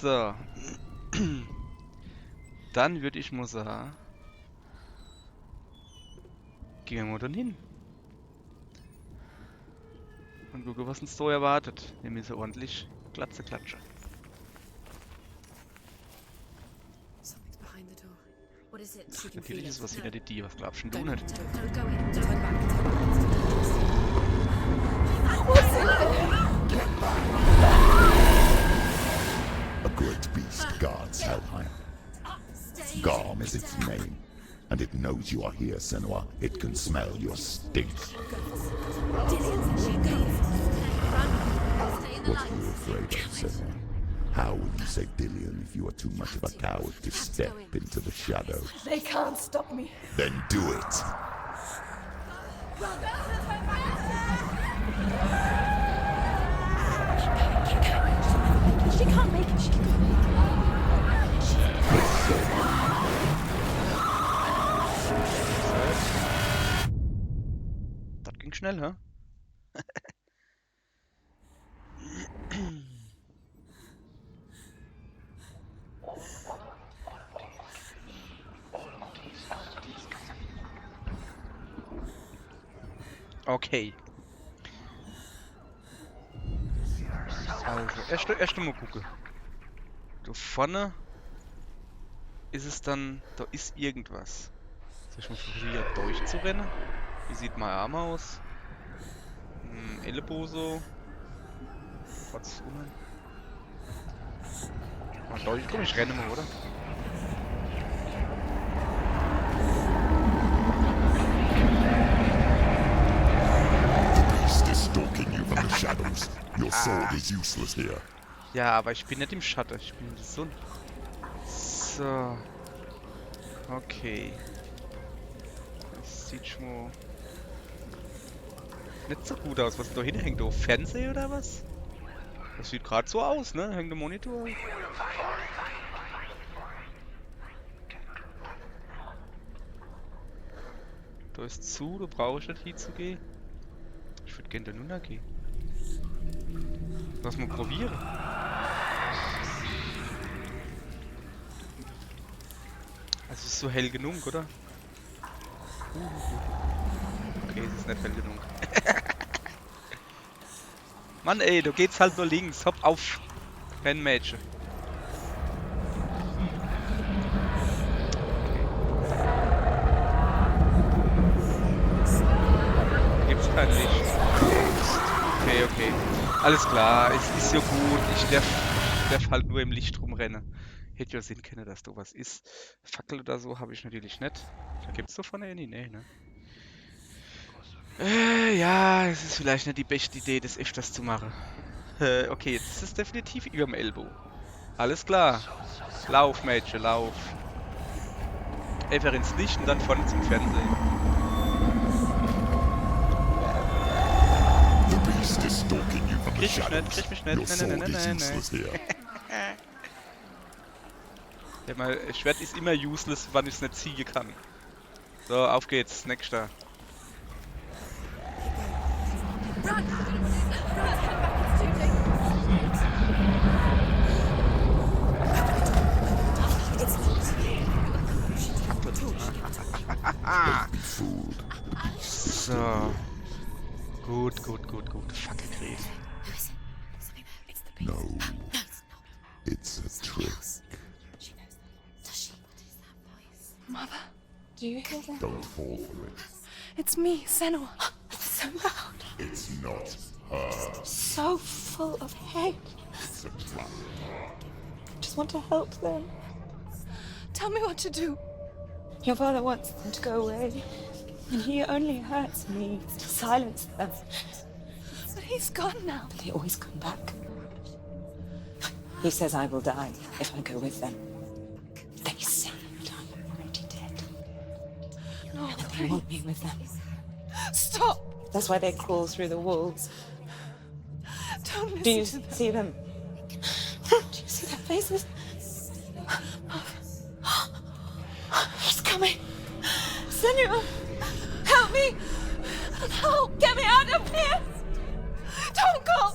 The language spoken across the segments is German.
So. Dann würde ich mal sagen, gehen wir mal dann hin. Und gucken, was uns so erwartet. Wir müssen ordentlich Glatze klatschen. Something's behind the door. What is it? She can feel Natürlich it. ist was hinter die Was glaubst du Don't nicht? go in. Turn back. A great beast guards Helheim. Garm is its name, and it knows you are here, Senua. It can smell your stink. What are you afraid of, Senua? How will you save Dillion if you are too much of a coward to step into the shadow? They can't stop me. Then do it! She can't make it. She can't make it. Das ging schnell, hä? Okay. Also, erst mal gucken. Da vorne ist es dann, da ist irgendwas. Soll ich mal versuchen, hier durchzurennen? Wie sieht mein Arm aus? Ellenbogen so. Trotz unten. Mal durch, komm, ich renne mal, oder? The beast is stalking you from the shadows. Your sword is useless here. Ja, aber ich bin nicht im Schatten, ich bin in der Sonne. So. Okay. Das sieht schon mal nicht so gut aus. Was da hinten hängt? Da Fernseher oder was? Das sieht gerade so aus, ne? Hängt der Monitor. Da ist zu, da brauche ich nicht hinzugehen. Ich würde gerne da runter gehen. Lass mal probieren. Es ist so hell genug, oder? Okay, es ist nicht hell genug. Mann ey, da geht's halt nur links. Hopp auf. Kein Mädchen. Okay. Gibt's kein Licht. Okay. Alles klar, es ist ja gut. Ich darf halt nur im Licht rumrennen. Hätte ja Sinn können, dass da was ist. Fackel oder so habe ich natürlich nicht. Da gibt's doch von der Annie, nee, ne? Ja, es ist vielleicht nicht die beste Idee, das öfters zu machen. Okay, jetzt ist es definitiv über dem Elbow. Alles klar. Lauf, Mädchen, lauf. Einfach ins Licht und dann vorne zum Fernsehen. The beast is stalking you from the Krieg mich shadows. nicht, krieg mich nicht. Your sword is Nein. useless here. Ja, mein Schwert ist immer useless, wann ich es nicht ziehen kann. So, auf geht's. Nächster. Don't be fooled. The beast is So. Gut. Fackelgret. No. It's a trick. Mother, do you hear that? Don't fall for it. It's me, Senua. So loud. It's not her. So full of hate. It's a trap. I just want to help them. Tell me what to do. Your father wants them to go away. And he only hurts me to silence them. But he's gone now. They always come back. He says I will die if I go with them. They say that I'm already dead. No, They please. want me with them. Stop. That's why they crawl through the walls. Don't listen Do you to them. see them? Do you see their faces? He's coming. Senua, help me. Help, get me out of here. Don't go.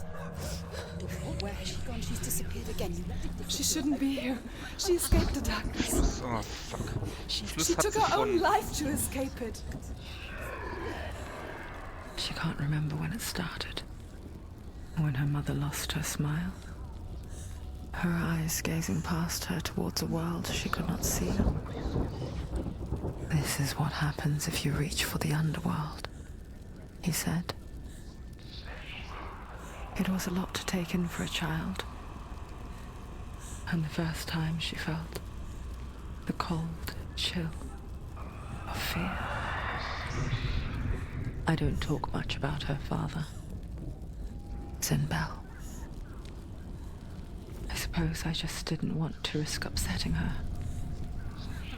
Where has she gone? She's disappeared again. You let it She shouldn't be here. She escaped the darkness. Schluss. Oh, fuck. Schluss She hat took sie her own von... life to escape it. She can't remember when it started. When her mother lost her smile. Her eyes gazing past her towards a world she could not see. This is what happens if you reach for the underworld, he said. It was a lot to take in for a child. And the first time she felt the cold chill of fear. I don't talk much about her father, Zinbel. I suppose I just didn't want to risk upsetting her.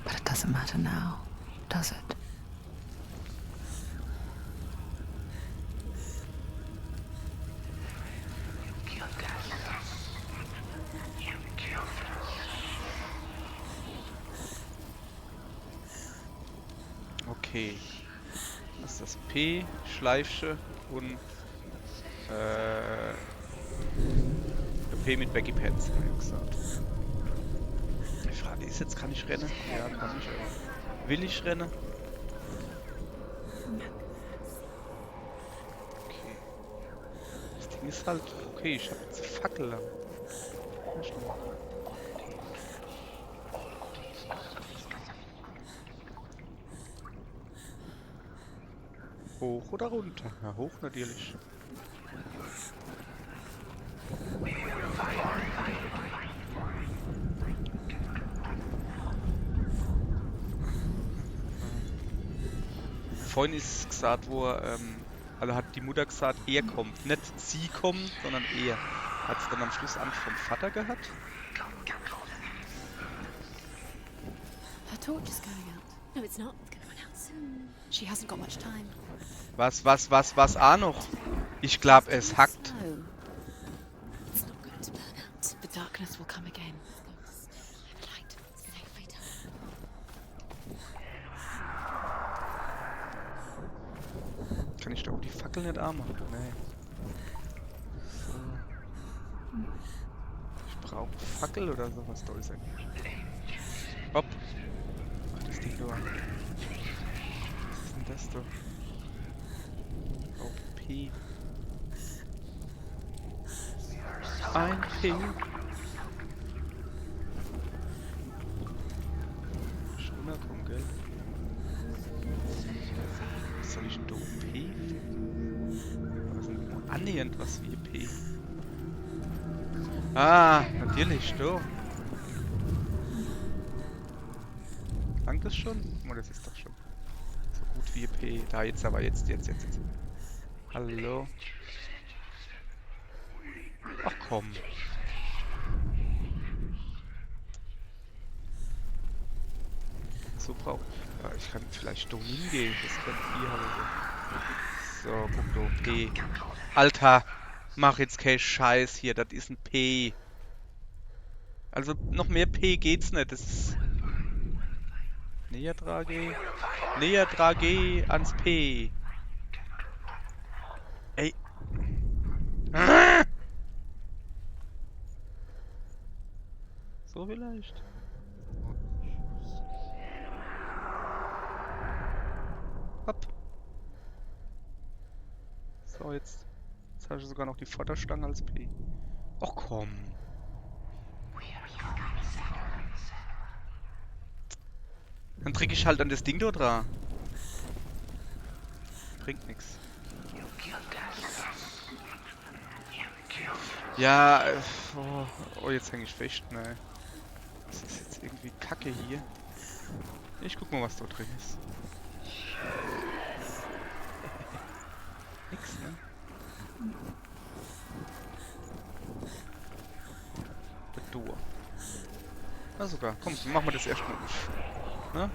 But it doesn't matter now, does it? Okay. Das ist das P, Schleifsche und P mit Baggy Pants, habe ich gesagt. Die Frage ist jetzt, kann ich rennen? Ja, kann ich, aber will ich rennen? Okay. Das Ding ist halt, okay, ich habe jetzt eine Fackel lang. Ja, stimmt. Hoch oder runter? Ja, hoch natürlich. Vorhin ist gesagt, wo also hat die Mutter gesagt, er kommt. Nicht sie kommt, sondern er. Hat es dann am Schluss Angst vom Vater gehabt? Her torch is going out. No, it's not. It's going to run out soon. She hasn't got much time. Was auch noch? Ich glaube, es hackt. No. It's not going to burn out. The darkness will come again. The light. It's going to fade out. Kann ich doch die Fackel nicht anmachen? Nee. So. Ich brauche Fackel oder sowas. Da ist er nicht. Hopp. Ach, das Ding da. Was ist denn das da? Auf P. Ein P. Schon runterkommen, gell? Was soll ich denn da? P? Was ist denn nur annähernd was wie P? Ah, natürlich, da. Langt das schon? Oh, das ist doch schon so gut wie P. Da jetzt aber jetzt. Hallo. Ach komm. So braucht. Ja, ich kann vielleicht da hingehen. Das könnte hier haben. So, guck da. P. Alter, mach jetzt keinen Scheiß hier. Das ist ein P. Also noch mehr P geht's nicht. Das ist. Näher trage ans P. Ey. Ah! So vielleicht. Hopp. So, jetzt habe ich sogar noch die Vorderstange als P. Och komm. Dann drücke ich halt an das Ding dort dran. Bringt nix. Ja, oh, jetzt hänge ich fest, ne. Das ist jetzt irgendwie Kacke hier. Ich guck mal, was da drin ist. Nix, ne? Door. Na sogar, komm, machen wir das erstmal auf. Ne?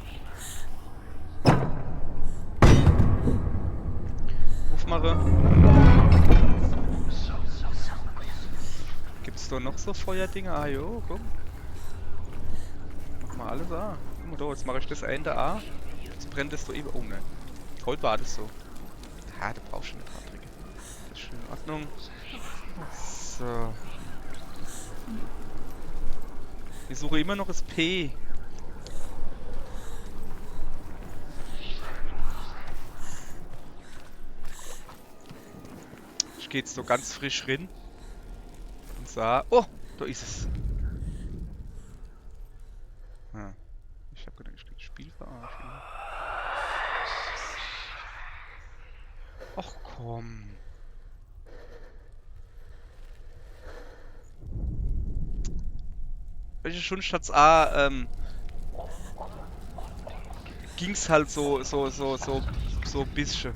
Aufmache. Gibt's da noch so Feuerdinger? Ah jo, komm. Mach mal alles A. Guck mal da, jetzt mache ich das Ende A. Jetzt brennt es so eben. Oh ne. Gold war das so. Ja, da brauchst du schon ein paar Tricke. Das ist schön in Ordnung. So. Ich suche immer noch das P. Ich gehe jetzt so ganz frisch rein und sah. Oh, da ist es. Ah, ich habe gedacht, ich kann das Spiel verarschen. Ach komm. Welche schon statt A ging's halt so ein bisschen.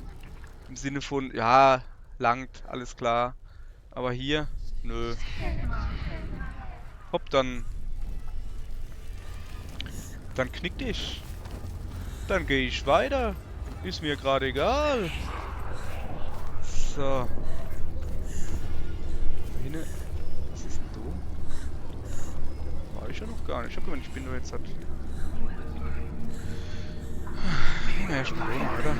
Im Sinne von, ja, langt, alles klar. Aber hier, nö. Hopp, dann knick dich. Dann gehe ich weiter. Ist mir gerade egal. So. Hinne. Was ist denn du? War ich ja noch gar nicht. Ich hab gemeint, ich bin nur jetzt halt. Ja, schon wohnen, oder?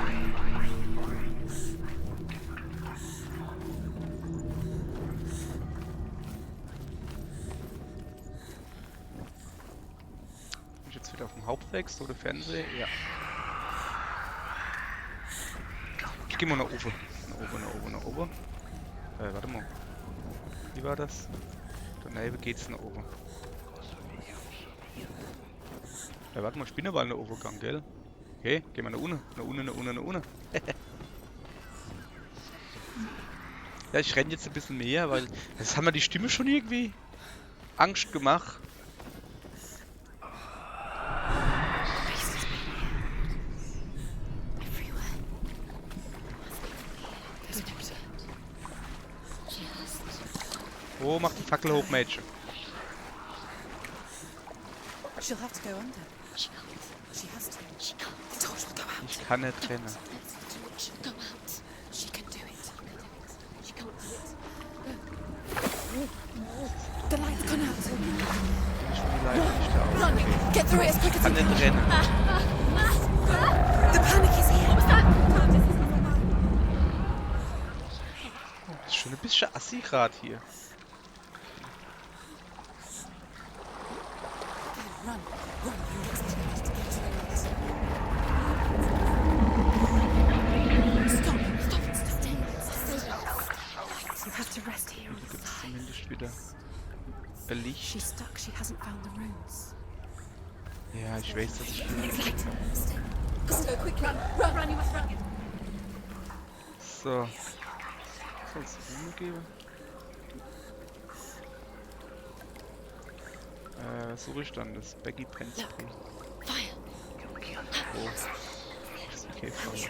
Bin ich jetzt wieder auf dem Hauptweg oder Fernseher? Ja. Ich geh mal nach oben. Nach oben. Warte mal. Wie war das? Daneben geht's nach oben. Warte mal, ich bin aber nach oben gegangen, gell? Okay, gehen wir nach unten. Nach unten. Ja, ich renne jetzt ein bisschen mehr, weil das haben wir die Stimme schon irgendwie Angst gemacht. Oh, mach die Fackel hoch, Mädchen. She'll have to go under. She can't. She has to. She can't. The torch will go out. Ich kann nicht rennen. Let the torch go out. She can do it. She can't do it. The light's gone out. Ich will leider nicht da. Run! Get through it as quick Ich as kann you nicht can. rennen. The panic is here. What was that? Das ist schon ein bisschen assi grad hier. Run. Run. Stop. Stay. You have to rest here. Hier gibt es zumindest wieder ein Licht. She's stuck. She hasn't found the runes. Ja, ich weiß, dass ich... Light. Gusto, quick, run. Run, you must run. So. Soll es Ruhe geben? Was suche ich dann? Das Baggy Pants Spray. Fire. Oh. Das ist okay, Feuer.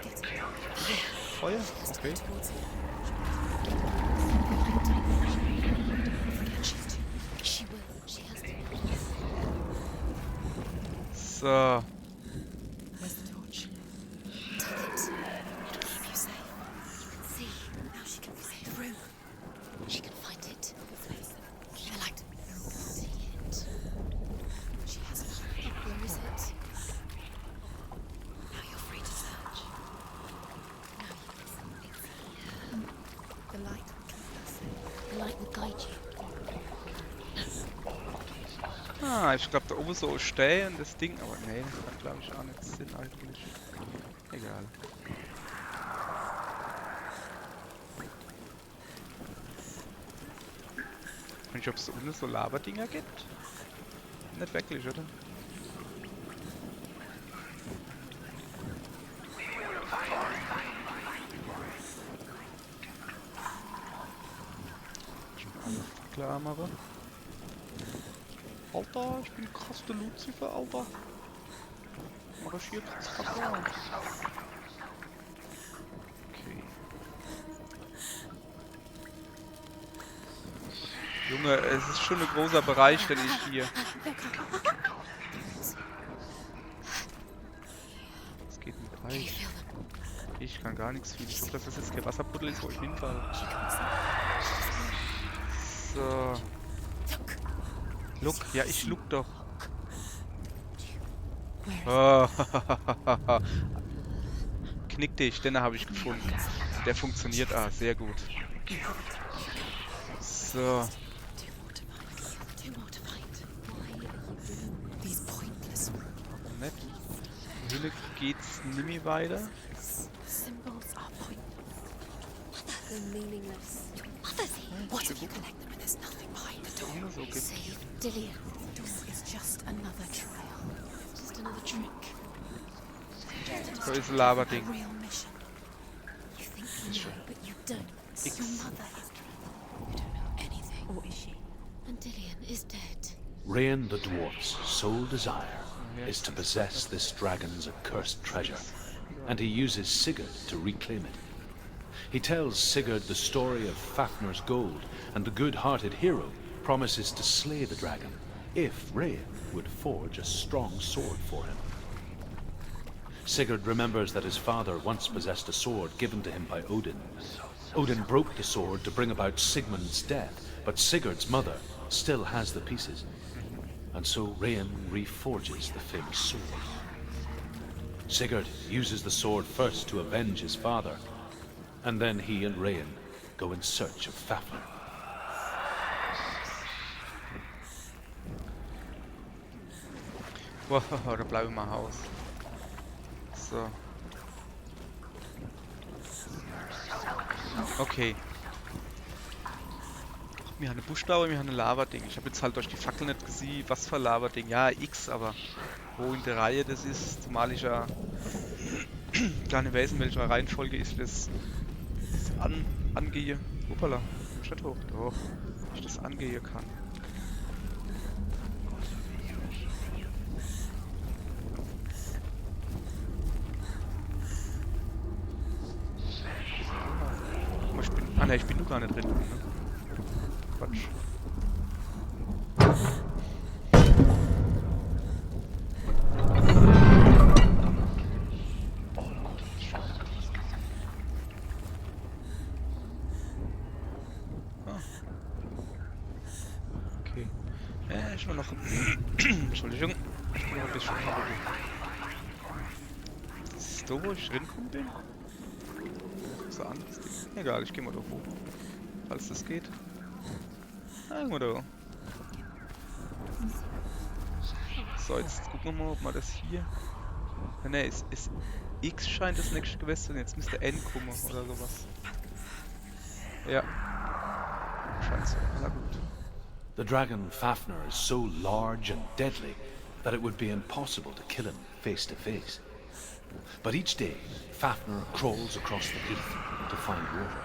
Feuer? Okay. She will. She has to. So. Where's the torch? Take it. To keep you safe. See, now she can find the room. She can find it. The light. See it. She has it. Where is it? Now you're free to search. Now you listen. It's here. The light will keep us safe. The light will guide you. Ah, ich glaube da oben so stehen, das Ding, aber nee, das kann glaube ich auch nicht Sinn eigentlich. Egal. Und ich ob es da unten so Lava-Dinger gibt? Nicht wirklich, oder? Ich bin alle klar machen. Alter, ich bin krass der Lucifer, Alter. Marschiert ins Faktor. Okay. Junge, es ist schon ein großer Bereich, den ich hier... Was geht denn Bereich? Ich kann gar nichts viel. Ich hoffe, dass das jetzt kein Wasserpuddel ist, wo ich hinfalle. So. Look, ja, ich look doch. Oh. Knick dich, den habe ich gefunden. Der funktioniert, sehr gut. So. nicht. Die Hülle geht's nimmer weiter. Symbols are pointless. They're meaningless. Your mother's here. What if you collect them and there's nothing behind the door? Immer so gibt. Save Dillian. It's just another trial. Just another trick. So ist ein Laberding. A real mission. You think you know, but you don't. X. Your mother is you don't know anything. Or is she? And Dillian is dead. Rain the dwarf's sole desire is to possess this dragon's accursed treasure, and he uses Sigurd to reclaim it. He tells Sigurd the story of Fafnir's gold, and the good-hearted hero promises to slay the dragon if Rain would forge a strong sword for him. Sigurd remembers that his father once possessed a sword given to him by Odin. Odin broke the sword to bring about Sigmund's death, but Sigurd's mother still has the pieces. And so Rain reforges the famous sword. Sigurd uses the sword first to avenge his father, and then he and Rain go in search of Fafnir. Wow, da bleibe ich mal Haus. So. Okay. Wir haben eine Buchstabe, wir haben ein Laverding. Ich habe jetzt halt durch die Fackel nicht gesehen, was für ein Laverding. Ja, X, aber wo in der Reihe das ist, zumal ich ja gar nicht weiß, in welcher Reihenfolge ich das angehe. Hoppala, statt hoch. Doch, ich das angehen kann. Ah ne, ich bin nur gar nicht drin. Ne? Quatsch. Okay. Ich will noch... Entschuldigung. Ich bin noch ein bisschen... Ist das da, wo ich drin bin? So anderes Ding. Egal, ich gehe mal da hoch. Falls das geht. Ah, mal da. So, jetzt gucken wir mal, ob man das hier... Ne, ist X scheint das nächste gewesen und jetzt müsste N kommen oder sowas. Ja. Scheint so. Na gut. The dragon Fafnir is so large and deadly that it would be impossible to kill him face to face. But each day, Fafnir crawls across the heath to find water.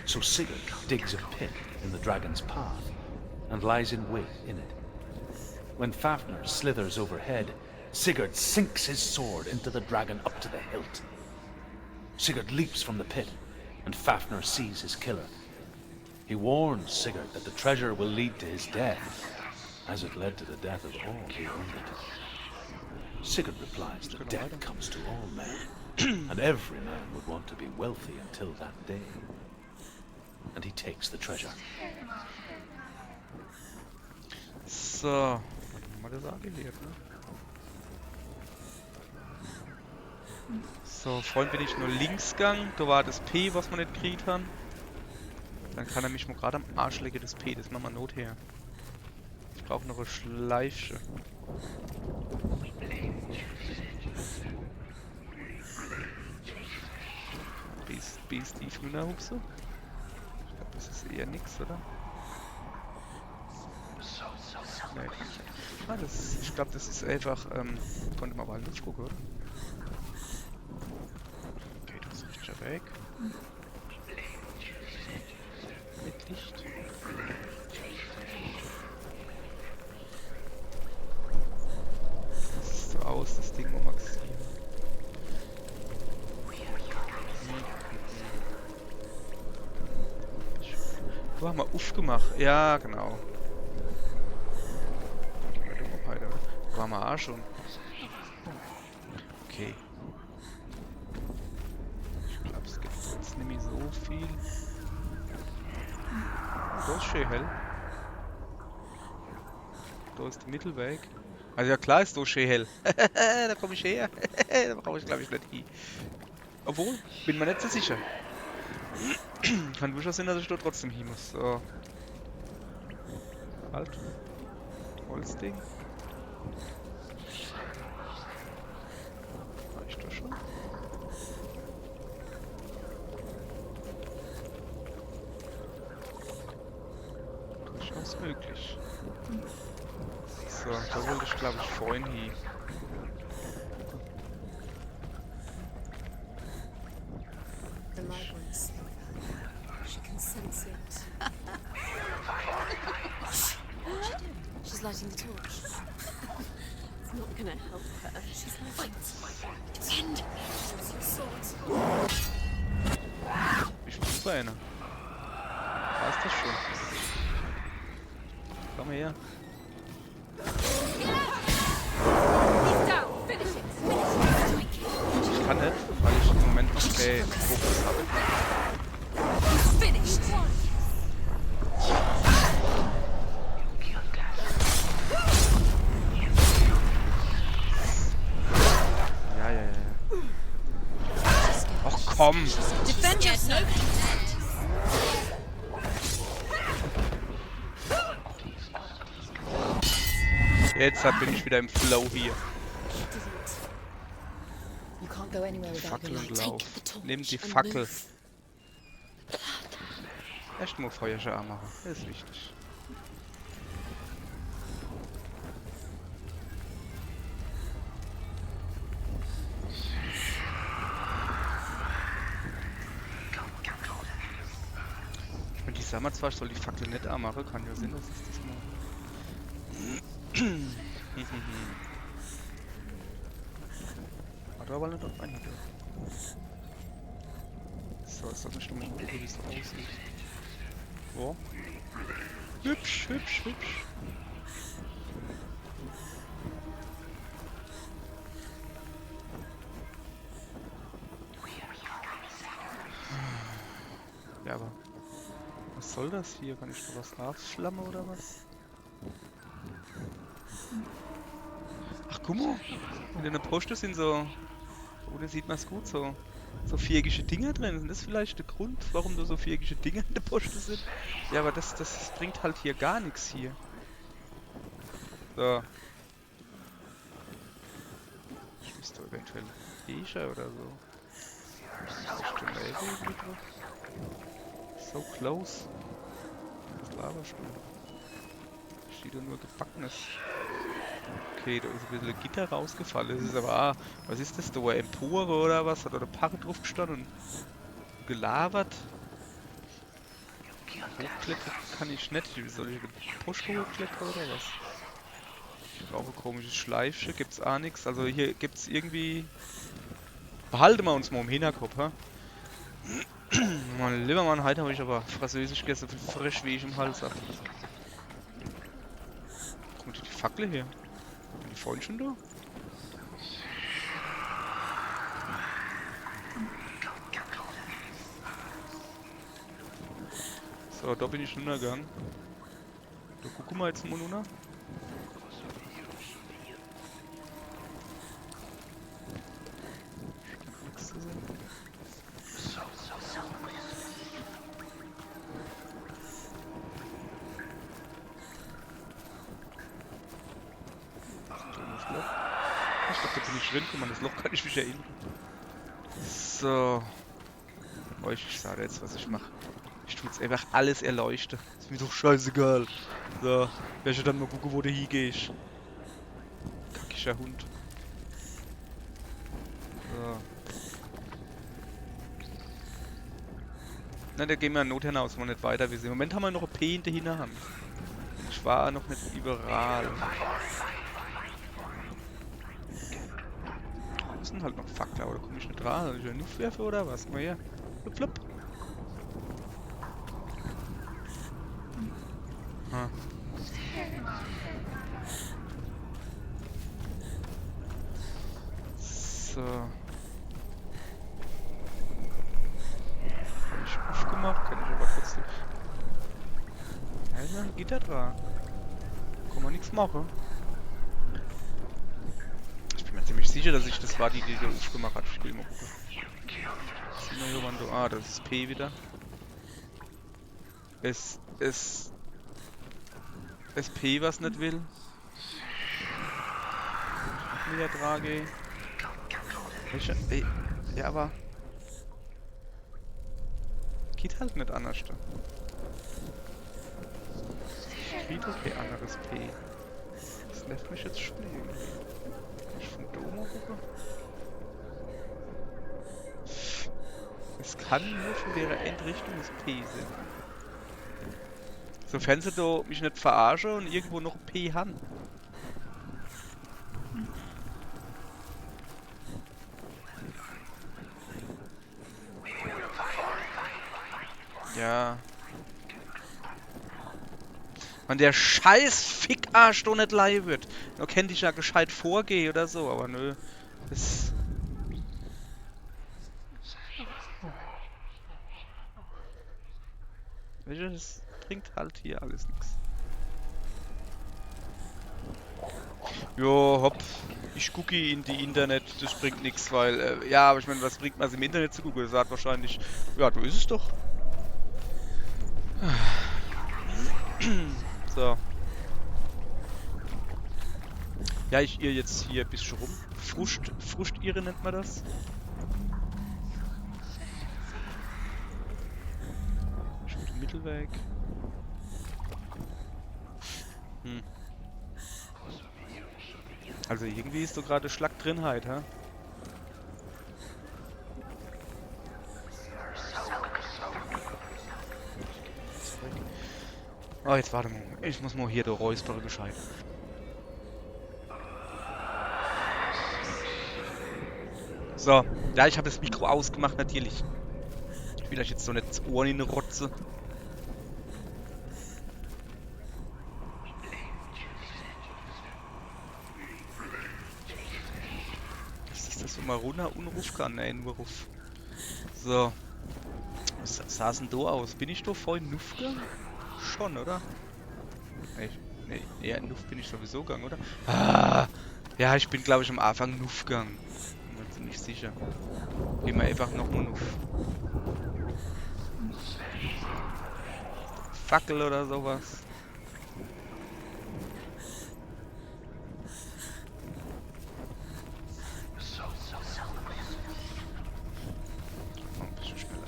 So Sigurd digs a pit in the dragon's path and lies in wait in it. When Fafnir slithers overhead, Sigurd sinks his sword into the dragon up to the hilt. Sigurd leaps from the pit, and Fafnir sees his killer. He warns Sigurd that the treasure will lead to his death, as it led to the death of all who owned it. Sigurd replies that death comes to all men, and every man would want to be wealthy until that day. And he takes the treasure. So, haben wir das angelegt, ne? So, Freund, bin ich nur links gegangen. Da war das P, was wir nicht gekriegt haben. Dann kann er mich mal gerade am Arsch legen, das P. Das machen wir Not her. Ich brauche noch eine Schleife. Ist die Hühnerhupse? Ich glaube, das ist eher nix, oder? Nee. Ah, ich glaube, das ist einfach, konnte man mal durchgucken, oder? Okay, das ist richtig weg. Mit Licht. Das sieht so aus, das Ding, wo man sieht. Wo haben wir aufgemacht? Ja, genau. Wo waren wir auch schon? Okay. Ich glaube, es gibt jetzt nicht mehr so viel. Da ist schön hell. Da ist der Mittelweg. Also ja klar ist da schön hell. Da komme ich her. Da brauche ich glaube ich nicht hin. Obwohl, bin mir nicht so sicher. Kann durchaus sein, dass ich da trotzdem hin muss. So. Halt. Holzding. Ist möglich. So, da wollte ich glaube ich vorhin hin. The light won't save her. She can sense it. What's she doing? She's lighting the torch. It's not gonna help her. She's lighting it. Defend! Use your sword. Ich bin super einer. Passt das schon? Komm mal her. He's down! Finish it! Finish it! Ich kann nicht, weil ich im Moment noch keinen Fokus habe. He's finished! Ja. Ach komm! Defend yourself! Jetzt bin ich wieder im Flow hier. You can't go anywhere without Fackel your und light. Lauf. Take the torch Nimm die and Fackel. move. Erst mal Feuerschein anmachen. Das ist wichtig. Ich meine, die sagen zwar, ich soll die Fackel nicht anmachen. Kann ja Sinn, dass ich das mache. Hat er aber nicht auf einen. So, ist das nicht nur mal gucken, wie es aussieht. Oh. Hübsch. Ja, aber was soll das hier? Kann ich da was rausschlammen oder was? Ach, guck mal. In der Poste sind so... Oder sieht man es gut so? So viereckige Dinger drin. Sind das vielleicht der Grund, warum da so viereckige Dinger in der Poste sind? Ja, aber das bringt halt hier gar nichts hier. So. Ich müsste eventuell Escher oder so. Bestimmt irgendwie drauf. So close. Das Lavastuhl. Steht da nur Gebackenes. Okay, da ist ein bisschen Gitter rausgefallen. Das ist aber, was ist das da? Eine Empore oder was? Hat da eine Paare drauf gestanden? Gelabert? Hochklettern kann ich nicht. Wie soll ich den Post hochklettern oder was? Ich brauche ein komisches Schleifchen. Gibt's auch nichts. Also hier gibt's irgendwie... Behalten wir uns mal im Hinterkopf, ha? Mein lieber Mann, heute habe ich aber Französisch gegessen, viel frisch wie ich im Hals habe. Kommt die Fackel her? Sind die vorhin schon da? So, da bin ich runtergegangen. Da gucken wir jetzt mal runter. Nichts zu sehen. Ich glaube, da bin ich drin. Guck mal, das Loch kann ich mich erinnern. So. Oh, ich sage jetzt, was ich mache. Ich tue jetzt einfach alles erleuchten. Ist mir doch scheißegal. So. Werde ich dann mal gucken, wo du hingehst. Kackischer Hund. So. Na, da gehen wir an Not hinaus, wir nicht weiter wissen. Im Moment haben wir noch ein P in der Hinterhand. Ich war noch nicht überall. Das sind halt noch Fakten, aber da komme ich nicht dran. Soll ich einen Luftwerfer oder was? Guck mal her. Flup, flup. Ah. So. Kann ich aufgemacht? Kann ich aber kurz durch. Ja, ist ein Gitter dran. Kann man nichts machen. Ich bin mir ziemlich sicher, dass ich das war, die da aufgemacht hat. Ich will mal gucken. Ah, das ist P wieder. SP, was nicht will. Wieder Drage. Ja, aber... Geht halt nicht anders. Friedhof? Okay, anderes P. Das nervt mich jetzt schon irgendwie. Kann ich von Domo gucken? Es kann nur von der Endrichtung das P sein. Sofern sie da mich nicht verarsche und irgendwo noch ein P haben. Ja. Wenn der scheiß Fickarsch doch nicht leih wird. Da könnte ich ja gescheit vorgehen oder so, aber nö. Das... Das bringt halt hier alles nichts. Jo, hopp. Ich gucke in die Internet, das bringt nichts, weil... ja, aber ich meine, was bringt man im Internet zu gucken? Das sagt wahrscheinlich... Ja, du ist es doch. So. Ja, ich irre jetzt hier ein bisschen rum. Frustirre nennt man das. Schon den Mittelweg. Also irgendwie ist so gerade Schlag drin halt, hä? Oh, jetzt warte mal. Ich muss mal hier der Räusper gescheit. So. Ja, ich habe das Mikro ausgemacht, natürlich. Ich will euch jetzt so nicht das Ohr in die Rotze. Was ist das, wenn man runter Unruf kann? Nein, Unruf. So. Was sah denn da aus? Bin ich da vorhin Nuff gegangen? Schon, oder? Nee, eher Nuff bin ich sowieso gegangen, oder? Ah, ja, ich bin, glaube ich, am Anfang Nuff gegangen. Bin mir ziemlich sicher. Gehen wir einfach noch mal Nuff. Fackel oder sowas. Oh, ein bisschen schneller.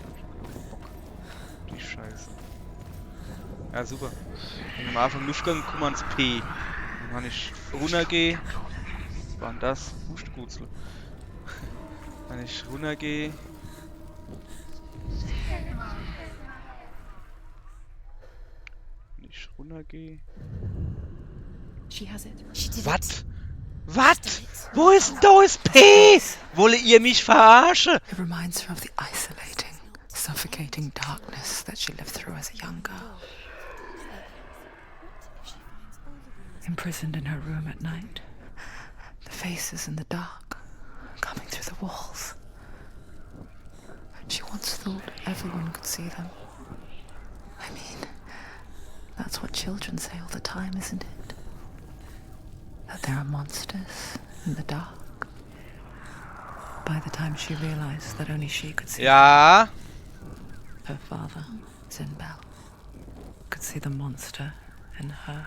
Bock. Die Scheiße. Ja, super. Wenn wir am Anfang Luftgang kommen wir ans P. Und wenn ich runtergehe. Was war denn das? Hustgutzel. Wenn ich runtergehe. Wenn ich runtergehe. She has it. She did it. Was? Was? Wo ist denn da das P? Wolle ihr mich verarschen? It reminds her of the isolating, suffocating darkness that she lived through as a young girl. Imprisoned in her room at night, the faces in the dark, coming through the walls. She once thought everyone could see them. I mean, that's what children say all the time, isn't it? That there are monsters in the dark. By the time she realized that only she could see Ja. her father, Zinbel, could see the monster in her.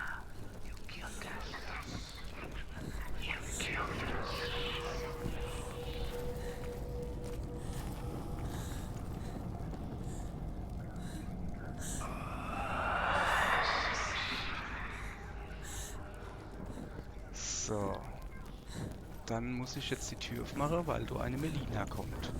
So. Dann muss ich jetzt die Tür aufmachen, weil da eine Melina kommt.